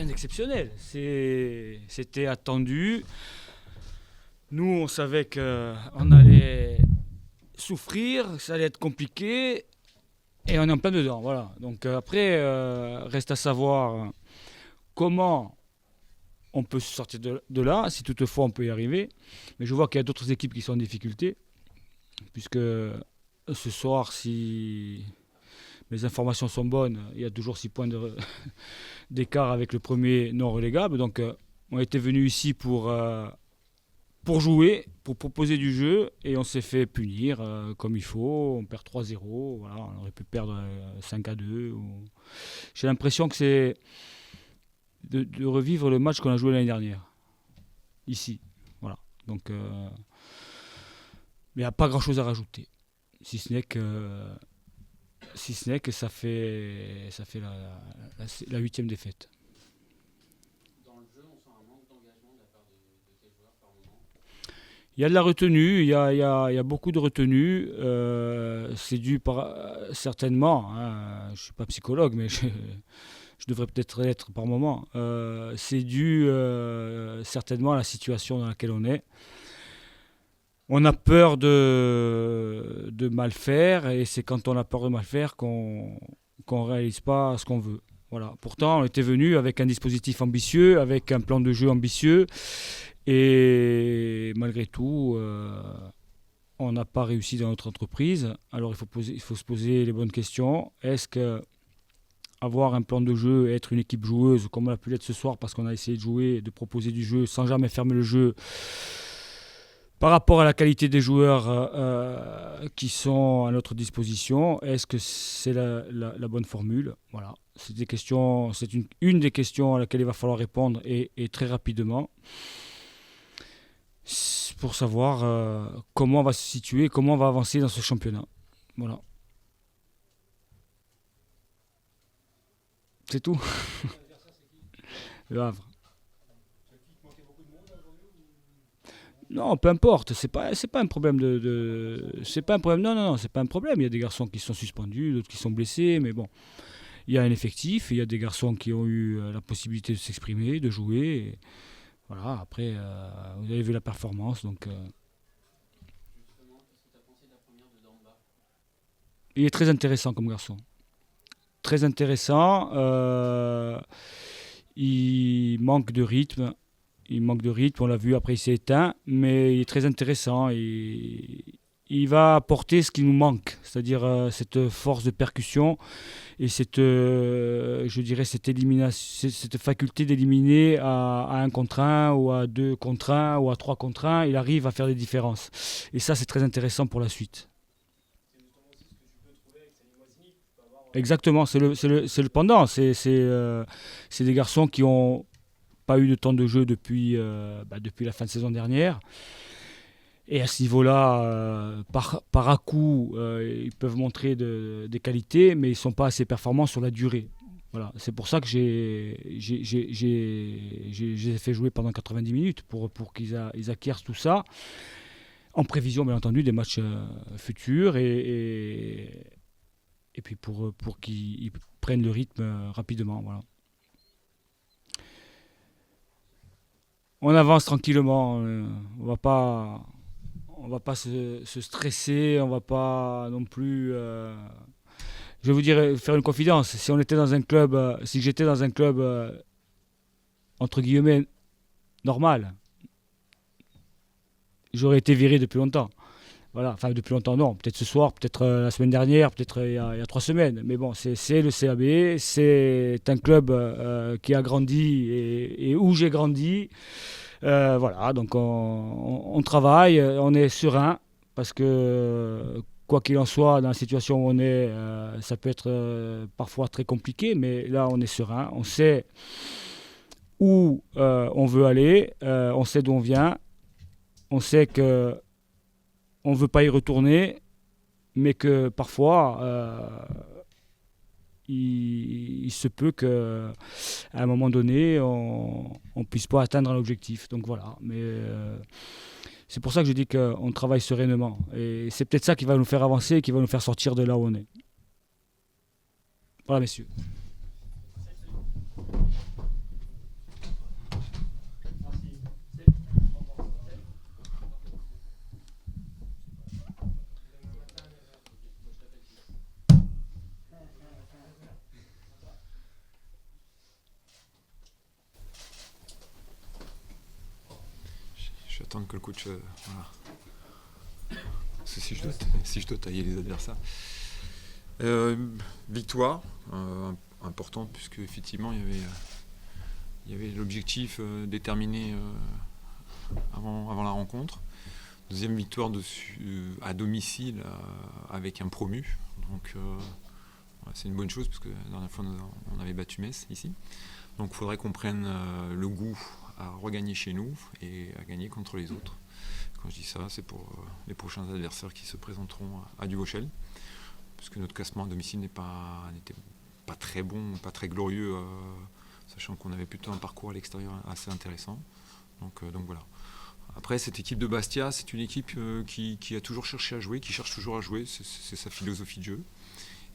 rien d'exceptionnel. C'était attendu. Nous, on savait qu'on allait souffrir, que ça allait être compliqué, et on est en plein dedans. Voilà. Donc après, reste à savoir comment on peut se sortir de là, si toutefois on peut y arriver. Mais je vois qu'il y a d'autres équipes qui sont en difficulté, puisque ce soir, si mes informations sont bonnes, il y a toujours 6 points d'écart avec le premier non relégable. Donc on était venu ici pour jouer, pour proposer du jeu, et on s'est fait punir comme il faut. On perd 3-0, voilà, on aurait pu perdre 5-2. J'ai l'impression que c'est de revivre le match qu'on a joué l'année dernière, ici. Voilà. Donc, il n'y a pas grand-chose à rajouter, si ce n'est que ça fait la 8e défaite. Il y a de la retenue, il y a beaucoup de retenue. C'est dû certainement, hein, je ne suis pas psychologue, mais je devrais peut-être l'être par moment. C'est dû certainement à la situation dans laquelle on est. On a peur de mal faire, et c'est quand on a peur de mal faire qu'on ne réalise pas ce qu'on veut. Voilà. Pourtant, on était venu avec un dispositif ambitieux, avec un plan de jeu ambitieux. Et malgré tout, on n'a pas réussi dans notre entreprise. Alors il faut se poser les bonnes questions. Est-ce que avoir un plan de jeu et être une équipe joueuse, comme on a pu l'être ce soir, parce qu'on a essayé de jouer, de proposer du jeu sans jamais fermer le jeu, par rapport à la qualité des joueurs qui sont à notre disposition, est-ce que c'est la bonne formule? Voilà. C'est une des questions à laquelle il va falloir répondre, et très rapidement, pour savoir comment on va se situer, comment on va avancer dans ce championnat. Voilà. C'est tout. Le Havre. Non, peu importe, c'est pas un problème c'est pas un problème. Non, c'est pas un problème. Il y a des garçons qui sont suspendus, d'autres qui sont blessés, mais bon, il y a un effectif, il y a des garçons qui ont eu la possibilité de s'exprimer, de jouer. Et voilà, après, vous avez vu la performance, donc. Il est très intéressant comme garçon. Très intéressant. Il manque de rythme. On l'a vu, après il s'est éteint, mais il est très intéressant. Il va apporter ce qui nous manque, c'est-à-dire cette force de percussion et je dirais cette faculté d'éliminer à 1 contre 1 ou à 2 contre 1 ou à 3 contre 1. Il arrive à faire des différences. Et ça, c'est très intéressant pour la suite. Exactement, c'est le pendant. C'est des garçons qui ont pas eu de temps de jeu depuis la fin de saison dernière. Et à ce niveau-là, par à-coup, ils peuvent montrer des qualités, mais ils ne sont pas assez performants sur la durée. Voilà. C'est pour ça que j'ai fait jouer pendant 90 minutes pour qu'ils acquièrent tout ça, en prévision bien entendu des matchs futurs, et puis pour qu'ils prennent le rythme rapidement. Voilà. On avance tranquillement, on va pas se stresser, on va pas non plus. Je vais vous dire, faire une confidence. Si j'étais dans un club entre guillemets normal, j'aurais été viré depuis longtemps. Voilà, enfin depuis longtemps non, peut-être ce soir, peut-être la semaine dernière, peut-être il y a 3 semaines. Mais bon, c'est le CAB, c'est un club qui a grandi et où j'ai grandi. Voilà, donc on travaille, on est serein, parce que quoi qu'il en soit, dans la situation où on est, ça peut être parfois très compliqué, mais là on est serein, on sait où on veut aller, on sait d'où on vient, on sait que on ne veut pas y retourner, mais que parfois il se peut qu'à un moment donné on ne puisse pas atteindre l'objectif. Donc voilà, mais c'est pour ça que je dis qu'on travaille sereinement, et c'est peut-être ça qui va nous faire avancer, qui va nous faire sortir de là où on est. Voilà, messieurs. attendre que le coach... voilà. Parce que si je dois tailler les adversaires. Victoire importante, puisque effectivement il y avait l'objectif déterminé avant la rencontre. Deuxième victoire à domicile avec un promu. Donc c'est une bonne chose, parce que la dernière fois on avait battu Metz ici. Donc il faudrait qu'on prenne le goût à regagner chez nous et à gagner contre les autres. Quand je dis ça, c'est pour les prochains adversaires qui se présenteront à Duvauchel, puisque notre classement à domicile n'était pas très bon, pas très glorieux, sachant qu'on avait plutôt un parcours à l'extérieur assez intéressant. Donc voilà. Après, cette équipe de Bastia, c'est une équipe qui a toujours cherché à jouer, qui cherche toujours à jouer, c'est sa philosophie de jeu.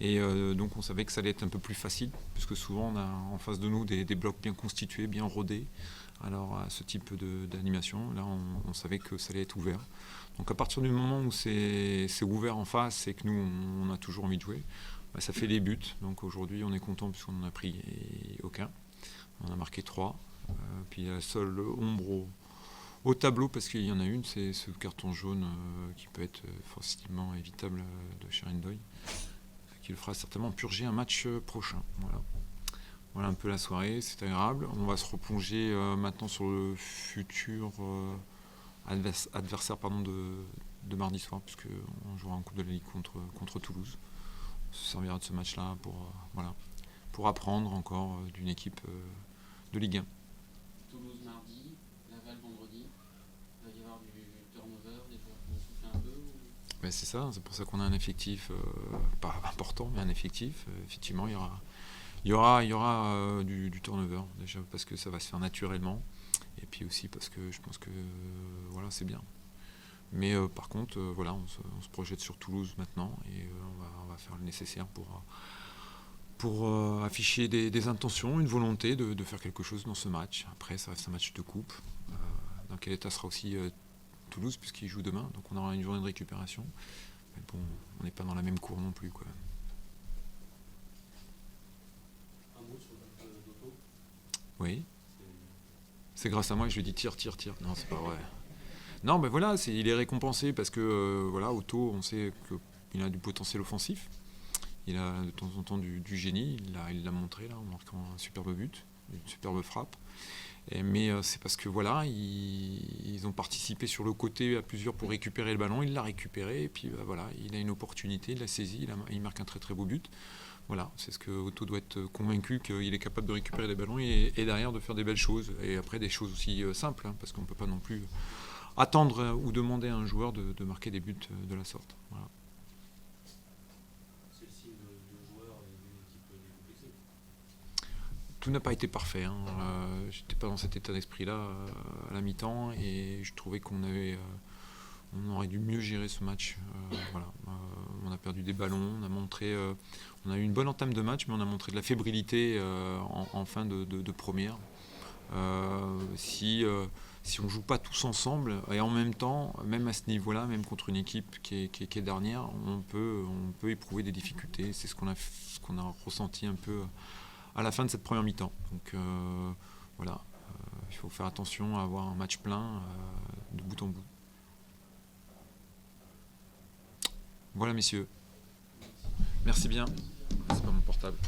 Et donc on savait que ça allait être un peu plus facile, puisque souvent on a en face de nous des blocs bien constitués, bien rodés. Alors à ce type d'animation, là on savait que ça allait être ouvert. Donc à partir du moment où c'est ouvert en face et que nous on a toujours envie de jouer, bah, ça fait des buts. Donc aujourd'hui on est content puisqu'on n'en a pris aucun. On a marqué 3. Puis la seule ombre au tableau, parce qu'il y en a une, c'est ce carton jaune qui peut être facilement évitable de Sherendoy, qui le fera certainement purger un match prochain. Voilà un peu la soirée, c'est agréable. On va se replonger maintenant sur le futur adversaire de mardi soir, puisqu'on jouera en Coupe de la Ligue contre Toulouse. On se servira de ce match-là pour apprendre encore d'une équipe de Ligue 1. Toulouse mardi, Laval vendredi. Il va y avoir du turnover, des joueurs qui vont souffler un peu Ben c'est ça, c'est pour ça qu'on a un effectif, pas important, mais un effectif. Effectivement, il y aura du turnover, déjà parce que ça va se faire naturellement, et puis aussi parce que je pense que voilà, c'est bien. Mais par contre, voilà, on se projette sur Toulouse maintenant, et on va faire le nécessaire pour afficher des intentions, une volonté de faire quelque chose dans ce match. Après, ça reste un match de coupe. Dans quel état sera aussi Toulouse, puisqu'il joue demain, donc on aura une journée de récupération. Mais bon, on n'est pas dans la même cour non plus, quoi. Oui. C'est grâce à moi que je lui ai dit tire. Non, c'est pas vrai. Non, mais voilà, il est récompensé parce que voilà, Otto, on sait qu'il a du potentiel offensif. Il a de temps en temps du génie. Il l'a montré là en marquant un superbe but, une superbe frappe. Mais c'est parce que voilà, ils ont participé sur le côté à plusieurs pour récupérer le ballon. Il l'a récupéré et puis voilà, il a une opportunité, il l'a saisi, il marque un très très beau but. Voilà, c'est ce que Otto doit être convaincu qu'il est capable de récupérer les ballons et derrière de faire des belles choses. Et après des choses aussi simples, hein, parce qu'on ne peut pas non plus attendre ou demander à un joueur de marquer des buts de la sorte. Voilà. C'est le signe de joueur et d'une équipe décomplexée. Tout n'a pas été parfait. J'étais pas dans cet état d'esprit-là à la mi-temps et je trouvais qu'on aurait dû mieux gérer ce match. On a perdu des ballons, on a eu une bonne entame de match, mais on a montré de la fébrilité en fin de première. Si on ne joue pas tous ensemble, et en même temps, même à ce niveau-là, même contre une équipe qui est dernière, on peut éprouver des difficultés. C'est ce qu'on a ressenti un peu à la fin de cette première mi-temps. Donc voilà, il faut faire attention à avoir un match plein de bout en bout. Voilà, messieurs. Merci bien. C'est pas mon portable.